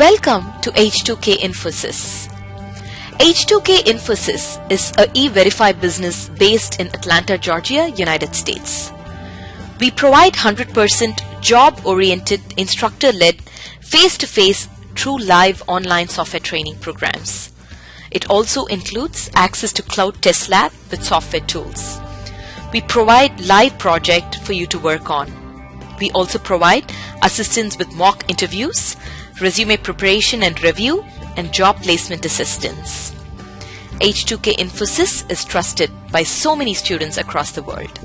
Welcome to H2K Infosys. H2K Infosys is a e-verify business based in Atlanta, Georgia, United States. We provide 100% job-oriented, instructor-led, face-to-face, true live online software training programs. It also includes access to cloud test lab with software tools. We provide live project for you to work on. We also provide assistance with mock interviews, resume preparation and review, and job placement assistance. H2K Infosys is trusted by so many students across the world.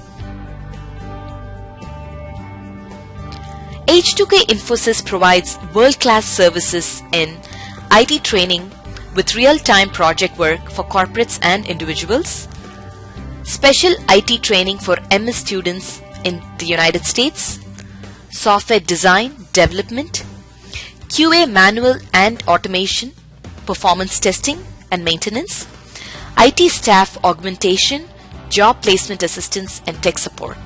H2K Infosys provides world-class services in IT training with real-time project work for corporates and individuals, special IT training for MS students in the United States, software design, development, QA manual and automation, performance testing and maintenance, IT staff augmentation, job placement assistance, and tech support.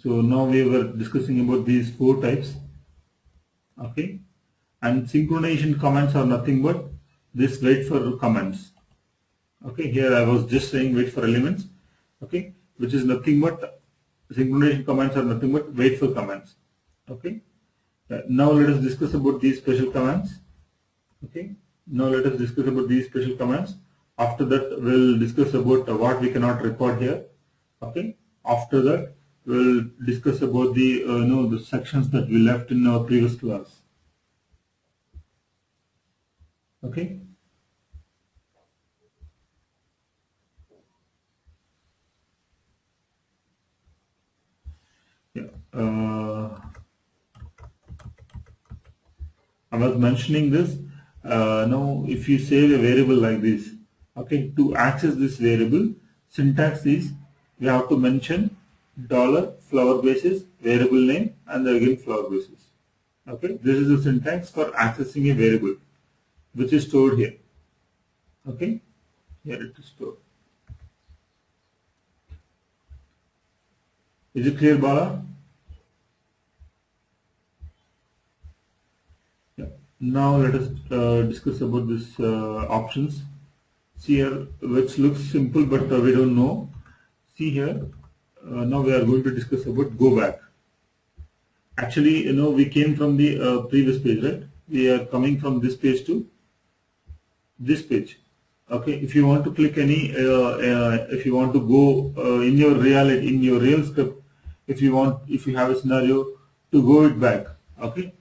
So now we were discussing about these four types. Okay, and synchronization commands are nothing but this wait for commands. Okay, here I was just saying wait for elements. Okay, which is nothing but synchronization commands are nothing but wait for commands. Okay, now let us discuss about these special commands. Okay, now let us discuss about these special commands. After that, we'll discuss about what we cannot record here. Okay, after that, we'll discuss about the the sections that we left in our previous class. Okay. Yeah. I was mentioning this. Now, if you save a variable like this, okay, to access this variable, syntax is we have to mention $flower basis variable name and again flower basis. Okay, this is the syntax for accessing a variable which is stored here. Okay, here it is stored. Is it clear, Bala? Yeah. Now let us discuss about this options. See here, which looks simple, but we don't know. See here. Now we are going to discuss about go back. Actually, we came from the previous page, right? We are coming from this page to this page. Okay, if you want to click any, if you want to go in your real script, if you have a scenario to go it back. Okay,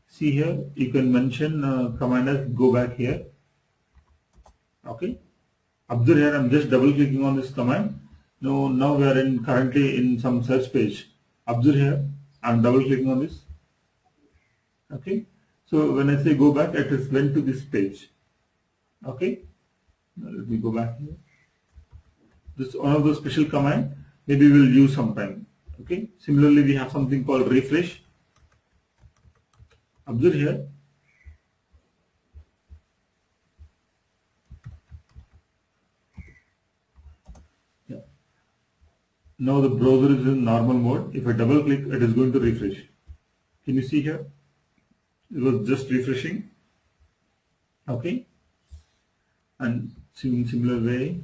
see here, you can mention command as go back here. Okay, observe here, I'm just double clicking on this command. Now we are currently in some search page. Observe here, I'm double clicking on this. Okay, so when I say go back, it is went to this page. Okay, now let me go back here. This is one of the special command. Maybe we'll use sometime. Okay, similarly we have something called refresh. Observe here. Yeah. Now the browser is in normal mode. If I double click, it is going to refresh. Can you see here? It was just refreshing. Okay. And in similar way,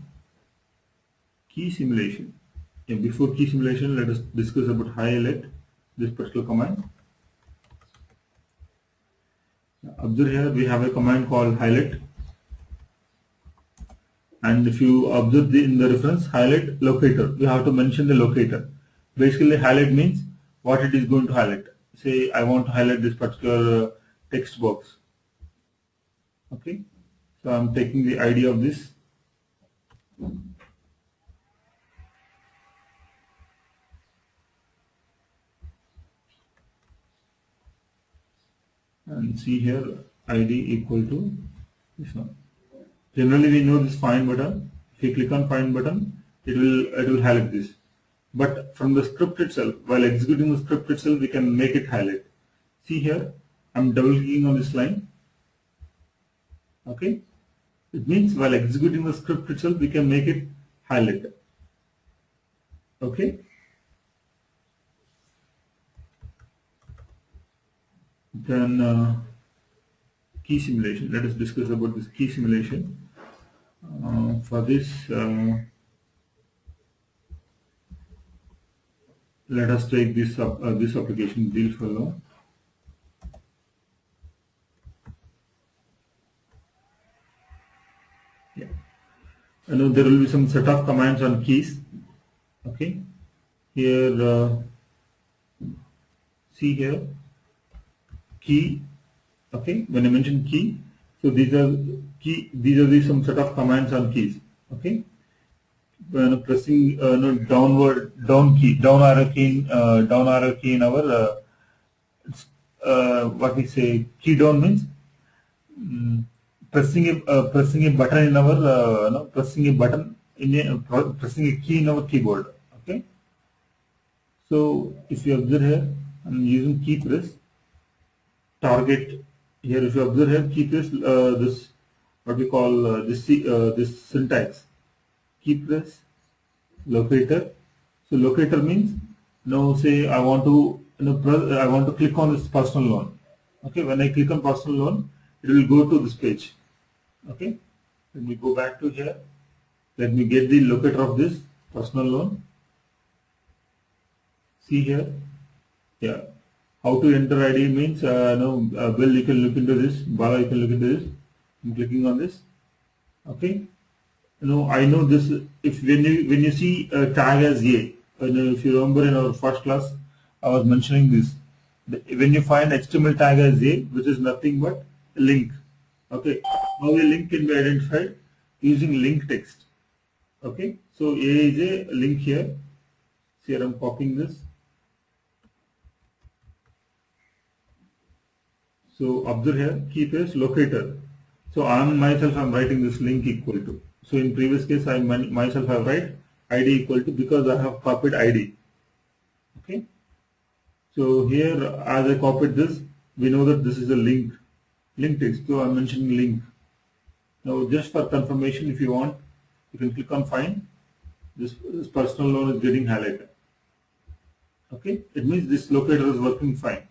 key simulation. Yeah, before key simulation, let us discuss about highlight, this particular command. Observe here, we have a command called highlight. And if you observe in the reference, highlight locator, we have to mention the locator. Basically, highlight means what it is going to highlight. Say, I want to highlight this particular text box. Okay, so I'm taking the ID of this. And see here, ID equal to this one. Generally, we know this find button. If you click on find button, it will highlight this. But from the script itself, while executing the script itself, we can make it highlight. See here, I'm double clicking on this line. Okay, it means while executing the script itself, we can make it highlight. Okay, Then key simulation. Let us discuss about this key simulation. For this, let us take this this application deal follow. Yeah. There will be some set of commands on keys. Okay. Here, see here, key. Okay. When I mention key, so these are key. These are the some set of commands on keys. Okay. When pressing down arrow key in our what we say key down means pressing a button in our pressing a key in our keyboard. Okay. So if you observe here, I'm using key press target here. If you observe here, key press this what we call this syntax. Key press locator. So locator means now say I want to I want to click on this personal loan. Okay, when I click on personal loan, it will go to this page. Okay, let me go back to here. Let me get the locator of this personal loan. See here, yeah. How to enter ID means Bill, you can look into this. Bala, you can look into this. I'm clicking on this. Okay. I know this. If when you see a tag as A, if you remember in our first class, I was mentioning this. When you find HTML tag as A, which is nothing but a link. Okay, how a link can be identified using link text. Okay, so A is a link here. See, I'm copying this. So observe here, key press locator. So I'm writing this link equal to. So in previous case, I myself have write ID equal to because I have copied ID. Okay. So here, as I copied this, we know that this is a link text. So I'm mentioning link. Now, just for confirmation, if you want, you can click on find. This personal loan is getting highlighted. Okay. It means this locator is working fine.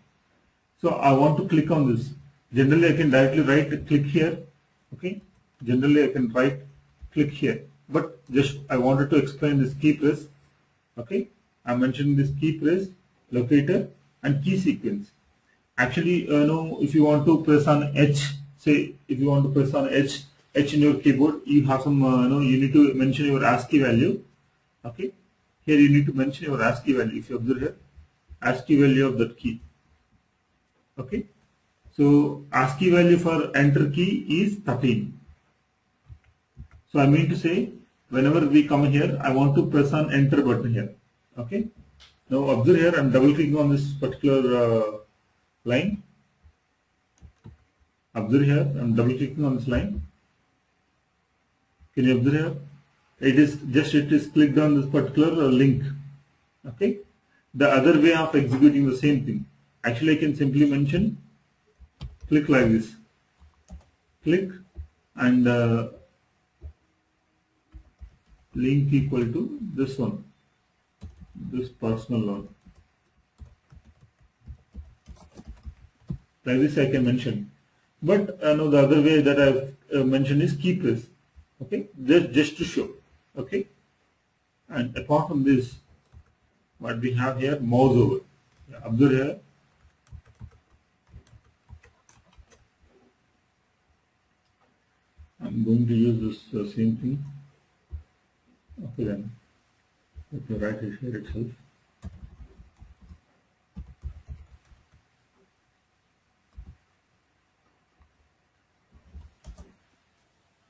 So I want to click on this. Generally, I can directly click here. Okay. Generally, I can click here. But just I wanted to explain this key press. Okay. I'm mentioning this key press, locator, and key sequence. Actually, if you want to press on H, say if you want to press on H in your keyboard, you have some, you need to mention your ASCII value. Okay. Here you need to mention your ASCII value. If you observe here, ASCII value of that key. Okay. So ASCII value for enter key is 13. So I mean to say, whenever we come here, I want to press on enter button here. Okay. Now observe here, I'm double clicking on this particular line. Observe here, I'm double clicking on this line. Can you observe here? It is clicked on this particular link. Okay. The other way of executing the same thing. Actually, I can simply mention click like this. Click and link equal to this one, this personal loan. Like this I can mention. But the other way that I've mentioned is key press. Okay, just to show. Okay, and apart from this, what we have here, mouse over. Observe here. I'm going to use this same thing. Okay then, let me write it here itself.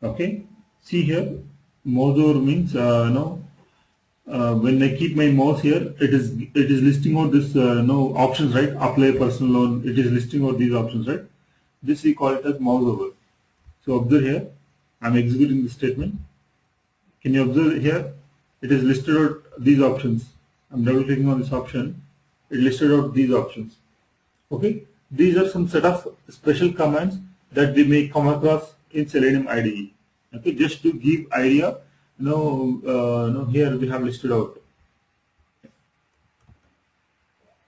Okay, see here, mouse over means when I keep my mouse here, it is listing out this options, right? Apply personal loan. It is listing out these options, right? This we call it as mouse over. So observe here, I'm executing this statement. Can you observe here? It is listed out these options. I'm double clicking on this option. It listed out these options. Okay, these are some set of special commands that we may come across in Selenium IDE. Okay, just to give idea, here we have listed out.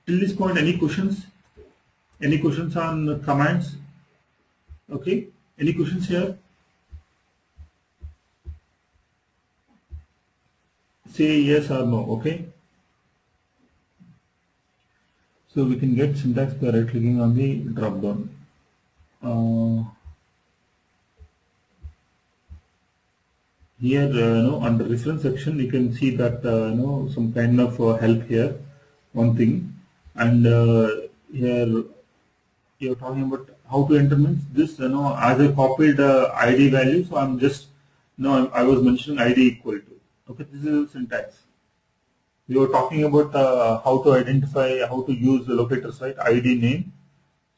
Till this point, any questions? Any questions on commands? Okay. Any questions here? Say yes or no. Okay. So we can get syntax by right clicking on the drop down. Here, under reference section, you can see that some kind of help here. One thing, and here you're talking about how to enter means this. As I copied ID value, so I'm just I was mentioning ID equal to. Okay, this is the syntax. We were talking about how to identify, how to use the locators, right? ID name.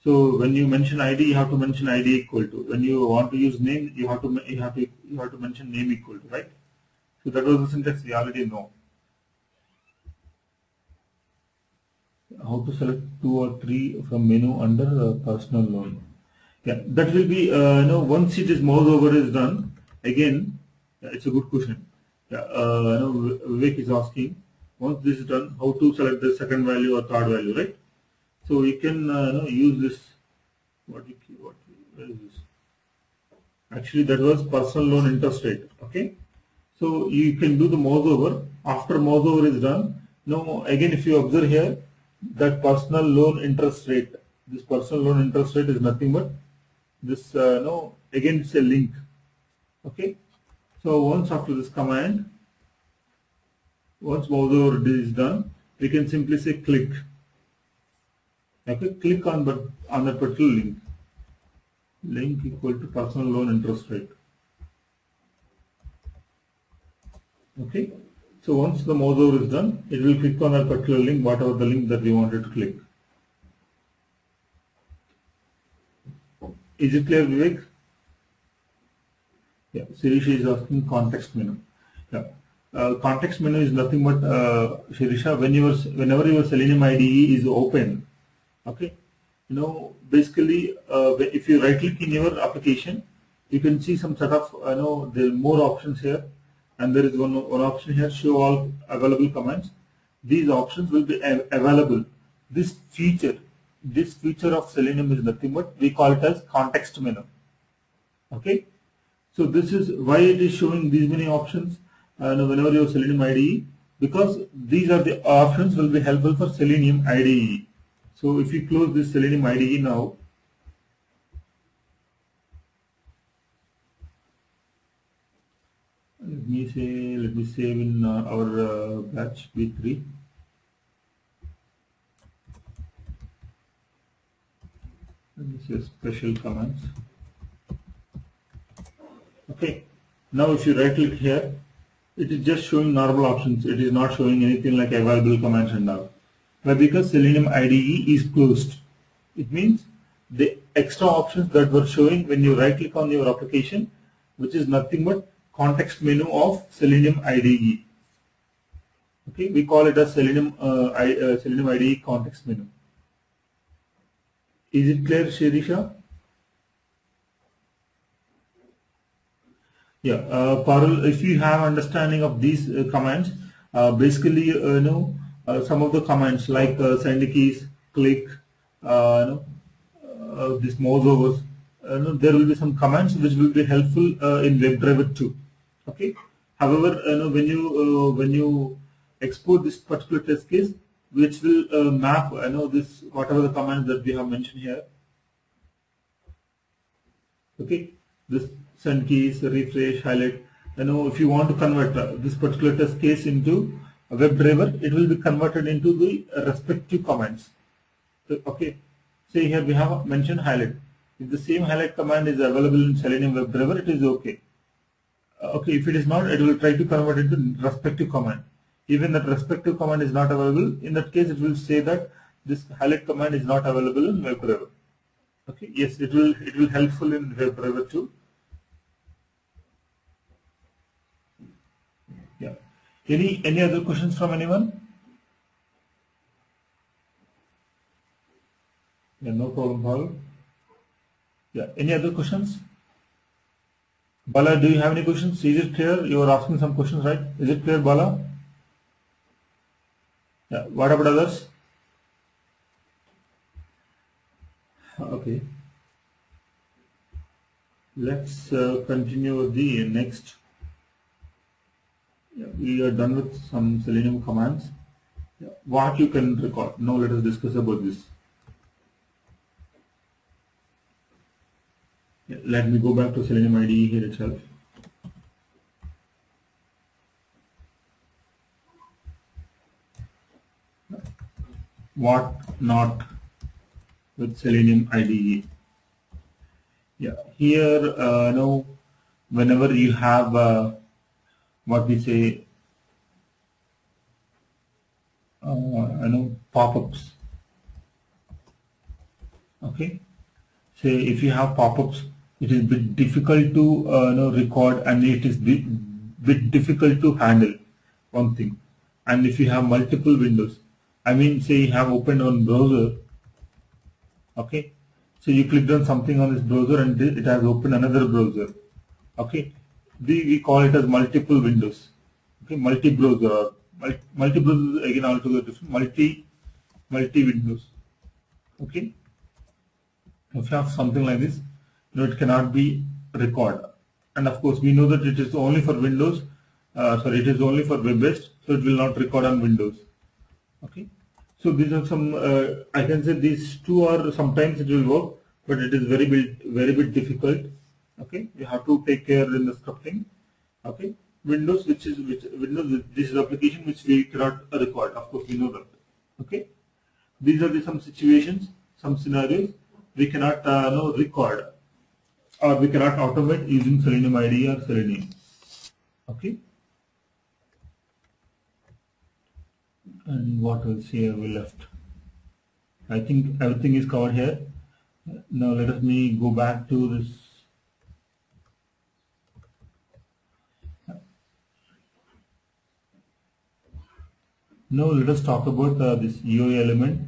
So when you mention ID, you have to mention ID equal to. When you want to use name, you have to mention name equal to, right? So that was the syntax we already know. How to select 2 or 3 from menu under personal loan. Yeah, that will be once it is mouse over is done. Again, it's a good question. Yeah, Vivek is asking. Once this is done, how to select the second value or third value, right? So you can use this. Where is this? Actually, that was personal loan interest rate. Okay, so you can do the mouse over. After mouse over is done, now again, if you observe here, that personal loan interest rate. This personal loan interest rate is nothing but this. Again, it's a link. Okay, so once after this command. Once mouse over is done, we can simply say click. Okay, click on that particular link. Link equal to personal loan interest rate. Okay, so once the mouse over is done, it will click on that particular link, whatever the link that we wanted to click. Is it clear, Vivek? Yeah, Sirisha is asking context menu. Yeah. Context menu is nothing but Shirisha, whenever your Selenium IDE is open, okay, basically if you right click in your application, you can see some set of there are more options here, and there is one option here, show all available commands. These options will be available. This feature of Selenium is nothing but we call it as context menu. Okay, so this is why it is showing these many options. Whenever you have Selenium IDE, because these are the options will be helpful for Selenium IDE. So if you close this Selenium IDE now, let me save in our batch B3. Let me say special commands. Okay, now if you right click here, it is just showing normal options. It is not showing anything like available commands and all. But because Selenium IDE is closed, it means the extra options that were showing when you right click on your application, which is nothing but context menu of Selenium IDE. Okay, we call it as Selenium IDE context menu. Is it clear, Shirisha? Yeah, Parul, if you have understanding of these commands, basically, some of the commands like send keys, click, this mouse overs, there will be some commands which will be helpful in WebDriver too. Okay. However, when you export this particular test case, which will map, this whatever the commands that we have mentioned here. Okay, this send keys, refresh, highlight. If you want to convert this particular test case into a WebDriver, it will be converted into the respective commands. So, okay, say here we have mentioned highlight. If the same highlight command is available in Selenium WebDriver, it is okay. Okay, if it is not, it will try to convert it to respective command. Even that respective command is not available, in that case it will say that this highlight command is not available in WebDriver. Okay, yes, it will helpful in WebDriver too. Yeah. Any other questions from anyone? Yeah, no problem, Paul. Yeah, any other questions? Bala, do you have any questions? Is it clear? You are asking some questions, right? Is it clear, Bala? Yeah. What about others? Okay, let's continue with the next. Yeah, we are done with some Selenium commands. Yeah, what you can record. Now let us discuss about this. Yeah, let me go back to Selenium IDE here itself. What not with Selenium IDE? Yeah, here now whenever you have what we say pop-ups. Okay, say if you have pop-ups, it is bit difficult to record, and it is bit difficult to handle one thing. And if you have multiple windows, I mean, say you have opened on browser. Okay, so you clicked on something on this browser and it has opened another browser. Okay, we call it as multiple windows. Okay, multi-browser or multi-browser, again altogether different, multi windows. Okay, if you have something like this, it cannot be recorded. And of course, we know that it is only for Windows. Sorry, it is only for web-based, so it will not record on Windows. Okay, so these are some. I can say these two are sometimes it will work, but it is very bit difficult. Okay, you have to take care in the scripting. Okay, Windows, Windows, this is application which we cannot record. Of course, we know that. Okay, these are some situations, some scenarios we cannot record, or we cannot automate using Selenium IDE or Selenium. Okay, and what else here we left? I think everything is covered here. Now let me go back to this. Now let us talk about this UI element,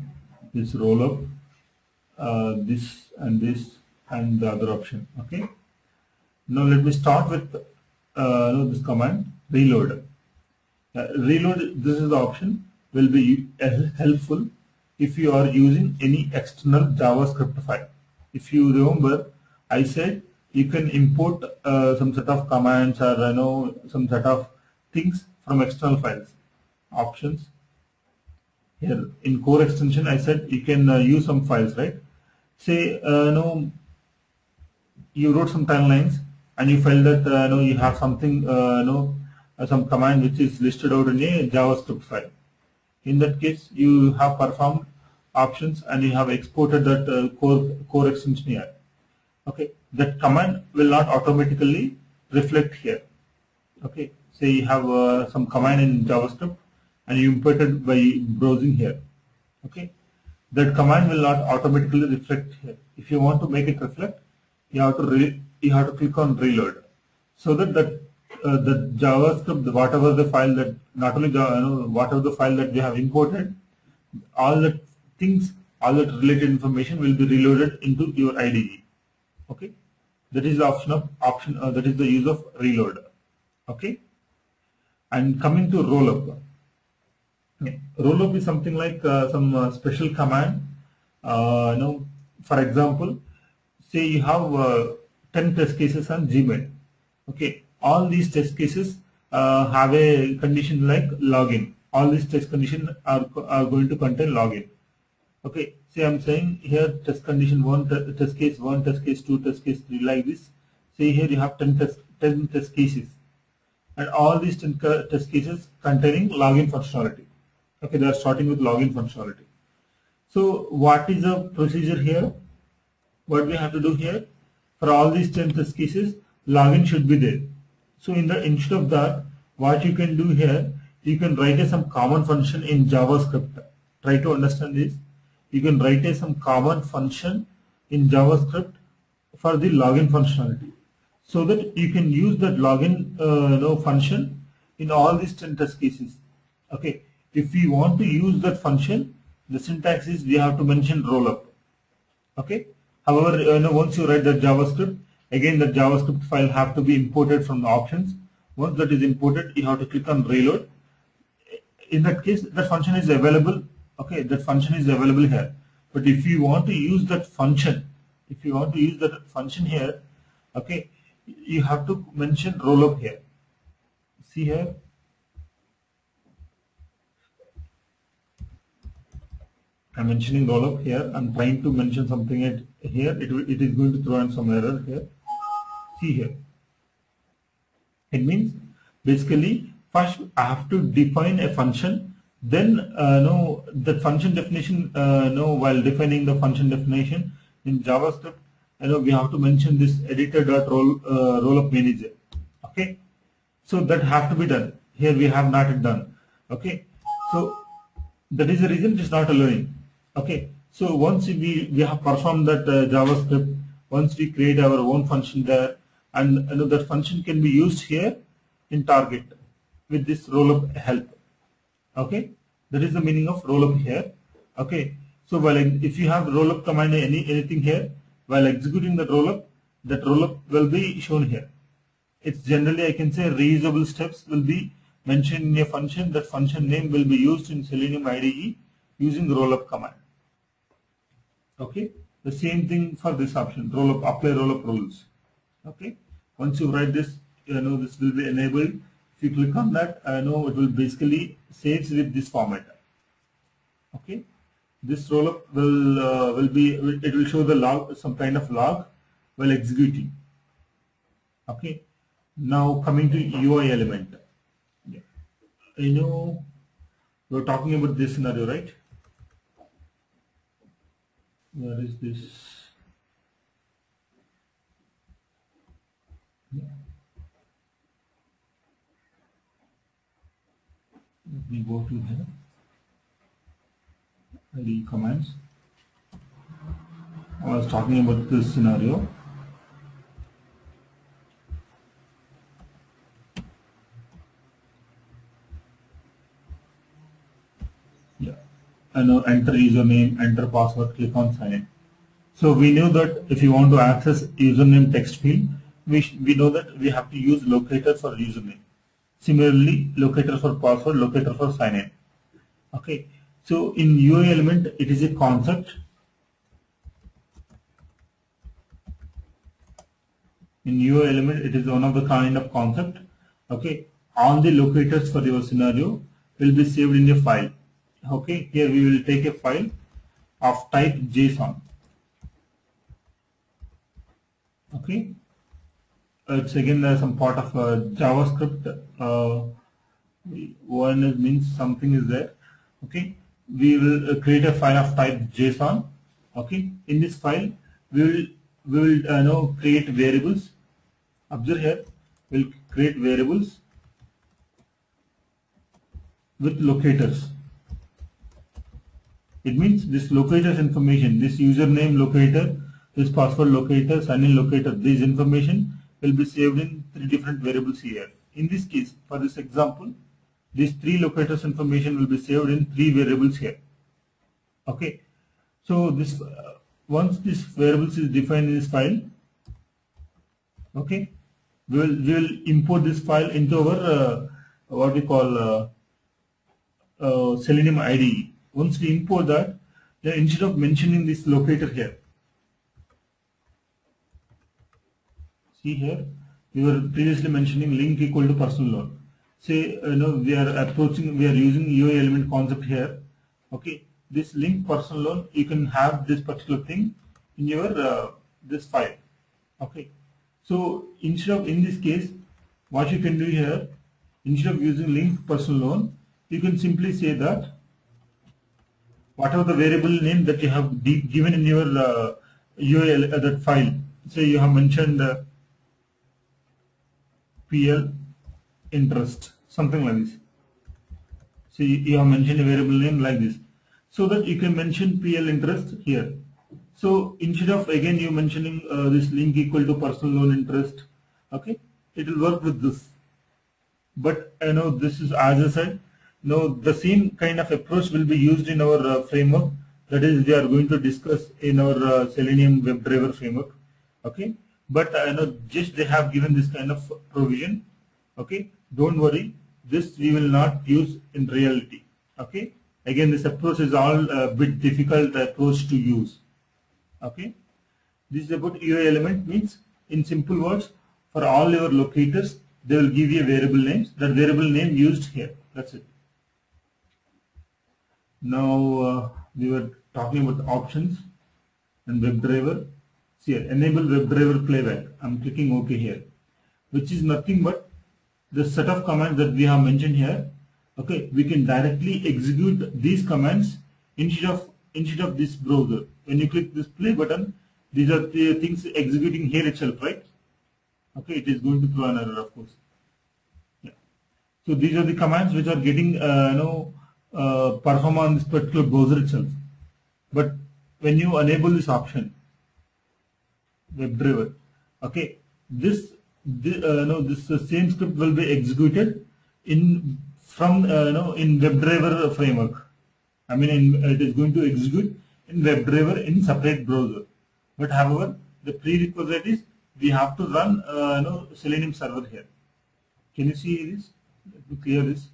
this rollup, this and the other option. Okay. Now let me start with this command reload. Reload, this is the option, will be helpful if you are using any external JavaScript file. If you remember, I said you can import some set of commands or some set of things from external files. Options. Here in core extension, I said you can use some files, right? Say you wrote some 10 lines and you felt that you have something some command which is listed out in a JavaScript file. In that case, you have performed options and you have exported that core extension here. Okay, that command will not automatically reflect here. Okay, say you have some command in JavaScript and you imported by browsing here. Okay, that command will not automatically reflect here. If you want to make it reflect, you have to click on reload, so that the JavaScript, whatever the file that not only whatever the file that we have imported, all the things, all that related information will be reloaded into your IDE. Okay, that is the option. That is the use of reload. Okay, and coming to rollup. Rollup is something like some special command. For example, say you have 10 test cases on Gmail. Okay, all these test cases have a condition like login. All these test conditions are going to contain login. Okay, say I'm saying here test condition 1, test case 1, test case 2, test case 3, like this. Say here you have 10 test cases, and all these 10 test cases containing login functionality. Okay, they are starting with login functionality. So what is the procedure here? What we have to do here, for all these 10 test cases, login should be there. So instead of that, what you can do here, you can write some common function in JavaScript. Try to understand this. You can write some common function in JavaScript for the login functionality, so that you can use that login function in all these 10 test cases. Okay, if we want to use that function, the syntax is we have to mention rollup. Okay. However, once you write that JavaScript, again the JavaScript file have to be imported from the options. Once that is imported, you have to click on reload. In that case, that function is available. Okay, that function is available here. But if you want to use that function, here, okay, you have to mention rollup here. See here, I'm mentioning rollup here. I'm trying to mention something here. It is going to throw in some error here. See here. It means basically first I have to define a function. Then the function definition. While defining the function definition in JavaScript, we have to mention this editor.rollup manager. Okay, so that has to be done. Here we have not done. Okay, so that is the reason it is not allowing. Okay, so once we have performed that JavaScript, once we create our own function there, and that function can be used here in target with this rollup help. Okay, that is the meaning of rollup here. Okay, so while if you have rollup command anything here, while executing that rollup will be shown here. It's generally, I can say, reusable steps will be mentioned in a function. That function name will be used in Selenium IDE using the rollup command. Okay, the same thing for this option, rollup, apply rollup rules. Okay, once you write this, this will be enabled. If you click on that, it will basically saves with this format. Okay, this rollup it will show the log, some kind of log while executing. Okay, now coming to UI element. Yeah. We're talking about this scenario, right? Where is this? Yeah. Let me go to here. IDE commands. I was talking about this scenario. Yeah. Enter username, enter password, click on sign in. So we know that if you want to access username text field, we know that we have to use locator for username. Similarly, locator for password, locator for sign in. Okay. So in UI element, it is a concept. In UI element, it is one of the kind of concept. Okay. All the locators for your scenario will be saved in a file. Okay. Here we will take a file of type JSON. Okay. It's again some part of JavaScript. One means something is there. Okay. We will create a file of type JSON. Okay. In this file, we will create variables. Observe here, we'll create variables with locators. It means this locators information, this username locator, this password locator, sign in locator, this information will be saved in 3 different variables here. In this case, for this example, these 3 locators information will be saved in 3 variables here. Okay. So this once this variables is defined in this file, okay, we will import this file into our what we call Selenium IDE. Once we import that, then instead of mentioning this locator here, see here, we were previously mentioning link equal to personal loan. Say we are using UI element concept here. Okay, this link personal loan, you can have this particular thing in your this file. Okay, so instead of, in this case, what you can do here, instead of using link personal loan, you can simply say that whatever the variable name that you have given in your UI that file, say you have mentioned PL interest, something like this. So you have mentioned a variable name like this, so that you can mention PL interest here. So instead of again you mentioning this link equal to personal loan interest, okay, it will work with this. But this is, as I said, the same kind of approach will be used in our framework. That is, we are going to discuss in our Selenium WebDriver framework. Okay, but just they have given this kind of provision. Okay, don't worry, this we will not use in reality. Okay, Again, this approach is all a bit difficult approach to use. Okay, this is about UI element, means in simple words, for all your locators, they will give you a variable names. That variable name used here. That's it. Now we were talking about options and WebDriver. See here, enable WebDriver playback. I'm clicking OK here, which is nothing but the set of commands that we have mentioned here. Okay, we can directly execute these commands instead of this browser. When you click this play button, these are the things executing here itself, right? Okay, it is going to throw an error, of course. Yeah. So these are the commands which are getting perform on this particular browser itself. But when you enable this option, WebDriver, okay, this same script will be executed in WebDriver framework. I mean, it is going to execute in WebDriver in separate browser. But however, the prerequisite is we have to run Selenium server here. Can you see this? Let me clear this.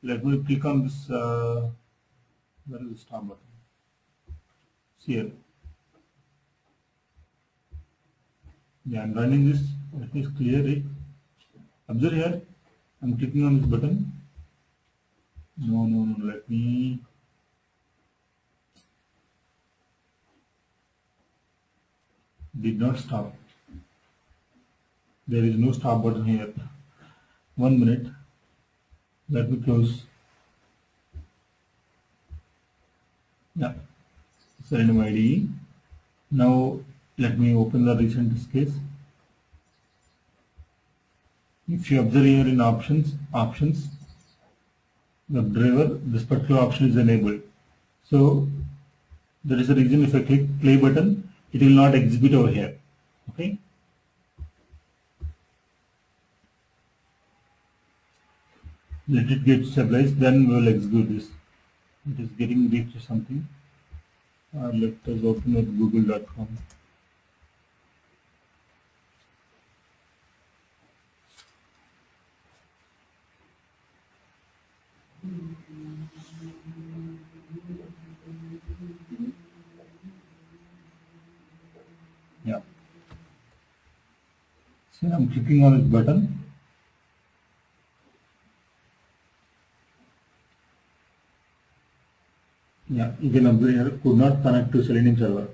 Let me click on this. Where is the start button? See here. Yeah, I'm running this. Let me clear it. Observe here. I'm clicking on this button. No. Let me. Did not stop. There is no stop button here. 1 minute. Let me close. Yeah. Selenium IDE. Now let me open the recent test case. If you observe here in options, WebDriver, this particular option is enabled. So that is the reason if I click play button, it will not execute over here. Okay. Let it get stabilized, then we will execute this. It is getting reached or something. Let us open at google.com. Yeah. So I'm clicking on this button. Yeah, you can observe here, could not connect to Selenium server.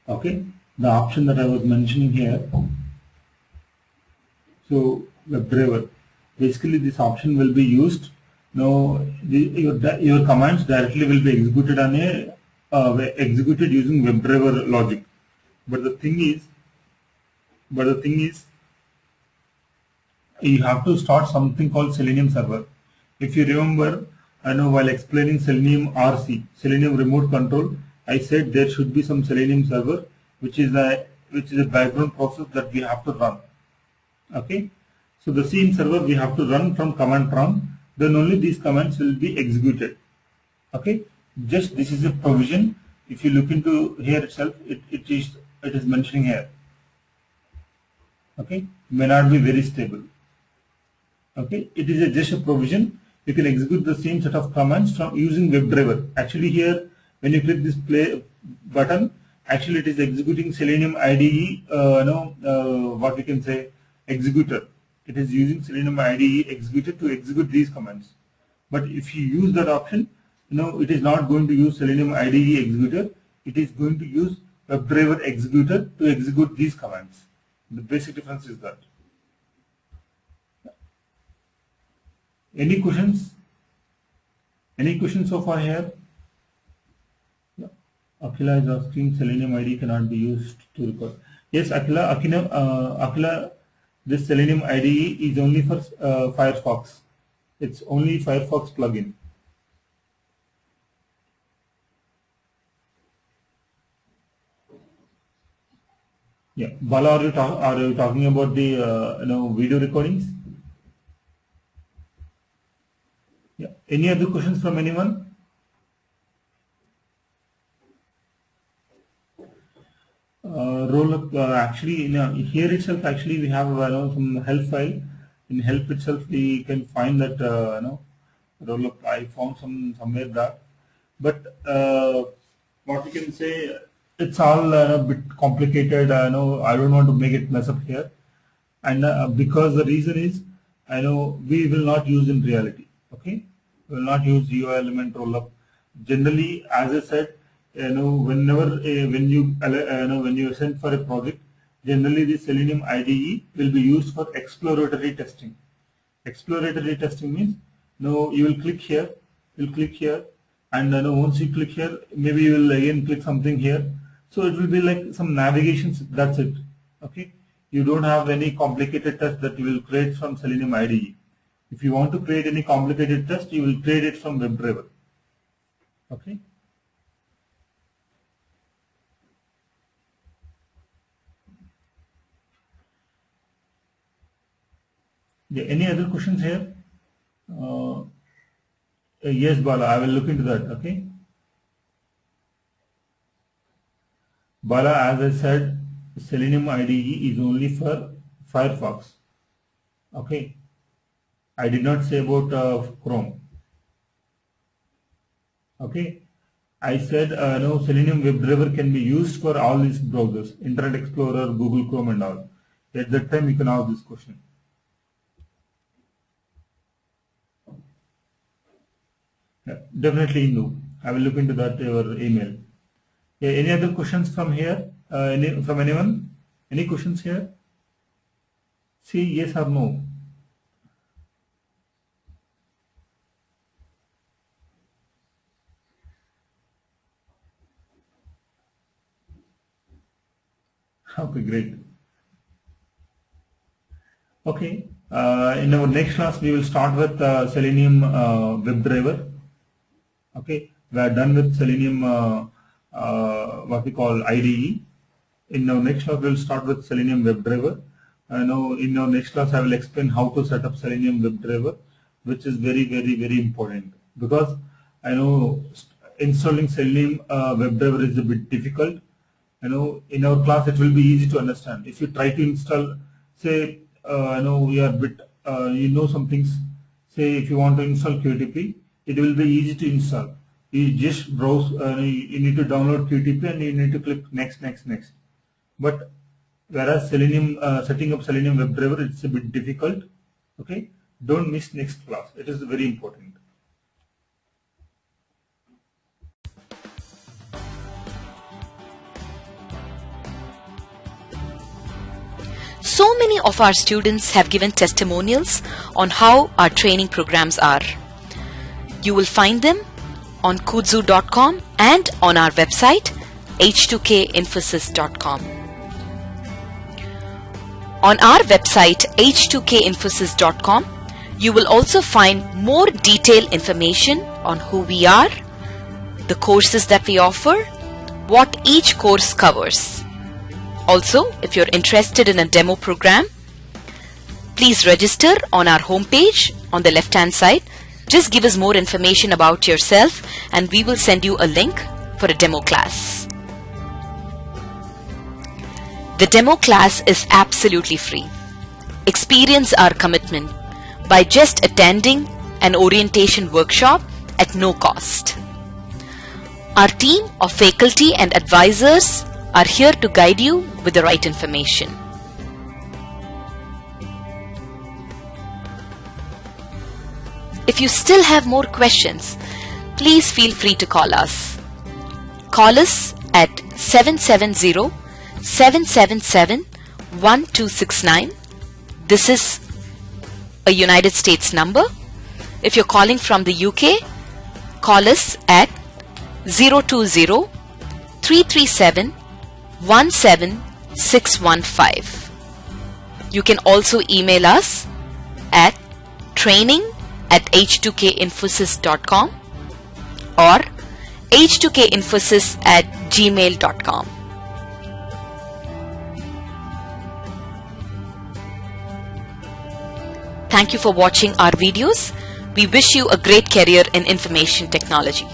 Okay, the option that I was mentioning here. So WebDriver, basically this option will be used. Now your commands directly will be executed on executed using WebDriver logic. But the thing is, you have to start something called Selenium server. If you remember, I know while explaining Selenium RC, Selenium Remote Control, I said there should be some Selenium server, which is a background process that we have to run. Okay, so the same server we have to run from command prompt. Then only these commands will be executed. Okay, just this is a provision. If you look into here itself, it is mentioning here. Okay, may not be very stable. Okay, it is just a provision. You can execute the same set of commands from using WebDriver. Actually here, when you click this play button, actually it is executing Selenium IDE, what we can say, executor. It is using Selenium IDE executor to execute these commands. But if you use that option, it is not going to use Selenium IDE executor. It is going to use WebDriver executor to execute these commands. The basic difference is that. Any questions? Any questions so far here? Yeah. Akila is asking Selenium ID cannot be used to record. Yes, Akila, this Selenium IDE is only for Firefox. It's only Firefox plugin. Yeah, Bala, are you talking about the video recordings? Yeah. Any other questions from anyone? Rollup, actually, here itself, actually, we have some help file. In help itself, we can find that Rollup. I found somewhere that but what we can say, it's all a bit complicated. I know I don't want to make it mess up here, and because the reason is, I know we will not use in reality. Okay, we will not use UI element rollup. Generally, as I said, whenever when you send for a project, generally the Selenium IDE will be used for exploratory testing. Exploratory testing means you will click here, and once you click here, maybe you will again click something here. So it will be like some navigations. That's it. Okay, you don't have any complicated test that you will create from Selenium IDE. If you want to create any complicated test, you will create it from WebDriver. Okay. Yeah, any other questions here? Yes, Bala, I will look into that. Okay. Bala, as I said, Selenium IDE is only for Firefox. Okay. I did not say about Chrome. Okay. I said no, Selenium WebDriver can be used for all these browsers, Internet Explorer, Google Chrome and all. At that time you can ask this question. Yeah, definitely no. I will look into that your email. Yeah, any other questions from here? From anyone? Any questions here? See yes or no. Okay, great. Okay, in our next class we will start with Selenium WebDriver. Okay, we are done with Selenium what we call IDE. In our next class we will start with Selenium WebDriver. Now in our next class I will explain how to set up Selenium WebDriver, which is very important, because I know installing Selenium WebDriver is a bit difficult. In our class it will be easy to understand. If you try to install, say, we are a bit, some things. Say if you want to install QTP, it will be easy to install. You just browse. You need to download QTP and you need to click next. But whereas Selenium, setting up Selenium WebDriver, it's a bit difficult. Okay, don't miss next class. It is very important. So many of our students have given testimonials on how our training programs are. You will find them on kudzu.com and on our website H2KInfosys.com. On our website H2KInfosys.com, you will also find more detailed information on who we are, the courses that we offer, what each course covers. Also, if you're interested in a demo program, please register on our homepage on the left-hand side. Just give us more information about yourself and we will send you a link for a demo class. The demo class is absolutely free. Experience our commitment by just attending an orientation workshop at no cost. Our team of faculty and advisors are here to guide you with the right information. If you still have more questions, please feel free to call us. Call us at 770-777-1269. This is a United States number. If you're calling from the UK, call us at 020-337-17615. You can also email us at training@h2kinfosys.com or h2kinfosys@gmail.com. Thank you for watching our videos. We wish you a great career in information technology.